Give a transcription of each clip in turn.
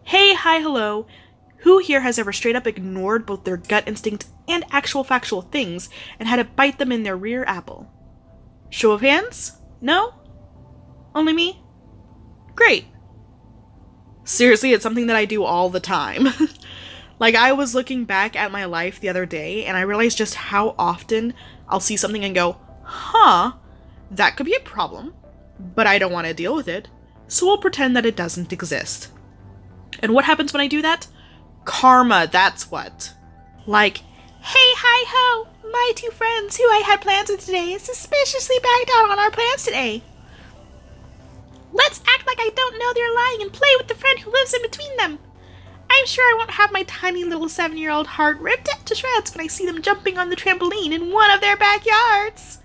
Hey, hi, hello. Who here has ever straight up ignored both their gut instinct and actual factual things and had to bite them in their rear apple? Show of hands? No? Only me? Great. Seriously, it's something that I do all the time. Like, I was looking back at my life the other day and I realized just how often I'll see something and go, huh, that could be a problem, but I don't want to deal with it, so we'll pretend that it doesn't exist. And what happens when I do that? Karma, that's what. Like, hey, hi ho, my two friends who I had plans with today suspiciously backed out on our plans today. Let's act like I don't know they're lying and play with the friend who lives in between them. I'm sure I won't have my tiny little 7-year-old heart ripped to shreds when I see them jumping on the trampoline in one of their backyards.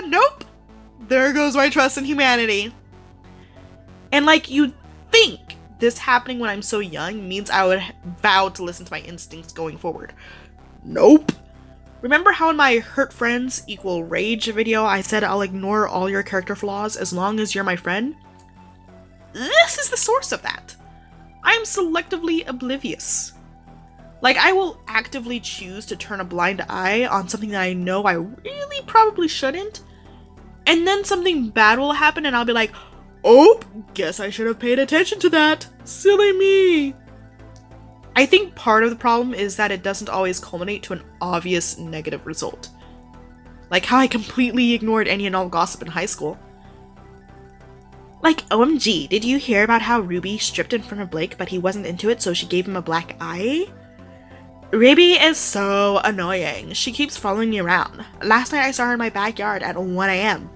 Nope. There goes my trust in humanity. And like, you'd think this happening when I'm so young means I would vow to listen to my instincts going forward. Nope. Remember how in my hurt friends equal rage video I said I'll ignore all your character flaws as long as you're my friend? This is the source of that. I'm selectively oblivious. Like, I will actively choose to turn a blind eye on something that I know I really probably shouldn't, and then something bad will happen and I'll be like, oh, guess I should have paid attention to that. Silly me. I think part of the problem is that it doesn't always culminate to an obvious negative result. Like how I completely ignored any and all gossip in high school. Like, OMG, did you hear about how Ruby stripped in front of Blake but he wasn't into it so she gave him a black eye? Ruby is so annoying. She keeps following me around. Last night I saw her in my backyard at 1 a.m.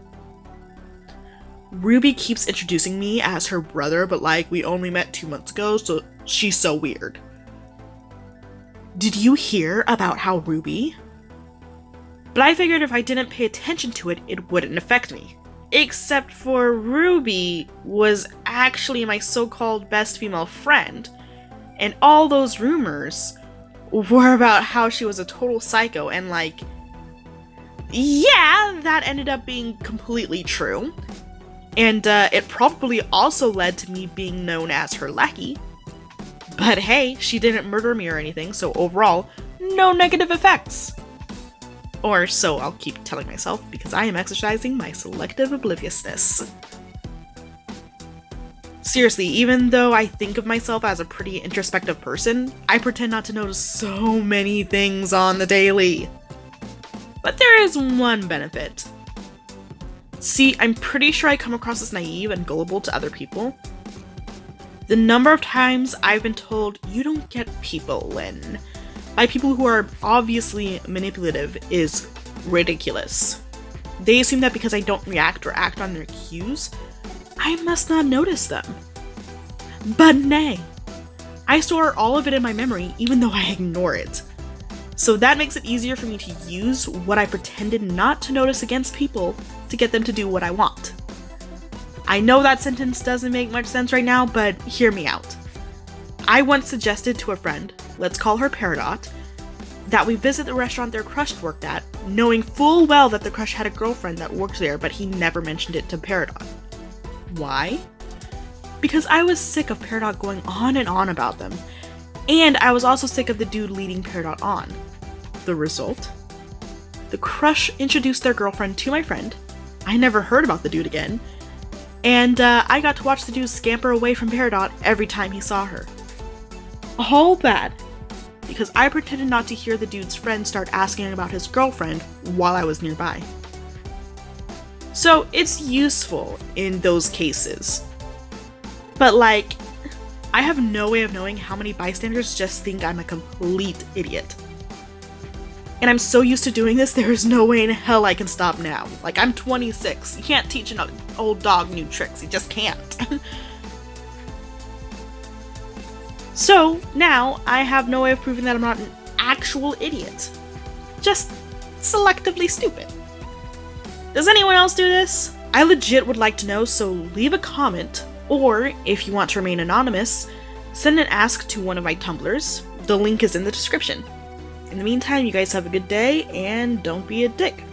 Ruby keeps introducing me as her brother, but like, we only met 2 months ago, so she's so weird. Did you hear about how Ruby? But I figured if I didn't pay attention to it, it wouldn't affect me. Except for Ruby was actually my so-called best female friend, and all those rumors were about how she was a total psycho, and like, yeah, that ended up being completely true. And it probably also led to me being known as her lackey. But hey, she didn't murder me or anything, so overall, no negative effects. Or so I'll keep telling myself, because I am exercising my selective obliviousness. Seriously, even though I think of myself as a pretty introspective person, I pretend not to notice so many things on the daily. But there is one benefit. See, I'm pretty sure I come across as naive and gullible to other people. The number of times I've been told, you don't get people, Lynn, by people who are obviously manipulative is ridiculous. They assume that because I don't react or act on their cues, I must not notice them. But nay, I store all of it in my memory even though I ignore it. So that makes it easier for me to use what I pretended not to notice against people to get them to do what I want. I know that sentence doesn't make much sense right now, but hear me out. I once suggested to a friend, let's call her Peridot, that we visit the restaurant their crush worked at, knowing full well that the crush had a girlfriend that worked there, but he never mentioned it to Peridot. Why? Because I was sick of Peridot going on and on about them, and I was also sick of the dude leading Peridot on. The result? The crush introduced their girlfriend to my friend, I never heard about the dude again, and I got to watch the dude scamper away from Peridot every time he saw her. All bad, because I pretended not to hear the dude's friend start asking about his girlfriend while I was nearby. So it's useful in those cases. But like, I have no way of knowing how many bystanders just think I'm a complete idiot. And I'm so used to doing this, there is no way in hell I can stop now. Like, I'm 26. You can't teach an old dog new tricks. You just can't. So, now, I have no way of proving that I'm not an actual idiot. Just selectively stupid. Does anyone else do this? I legit would like to know, so leave a comment, or, if you want to remain anonymous, send an ask to one of my Tumblrs. The link is in the description. In the meantime, you guys have a good day, and don't be a dick.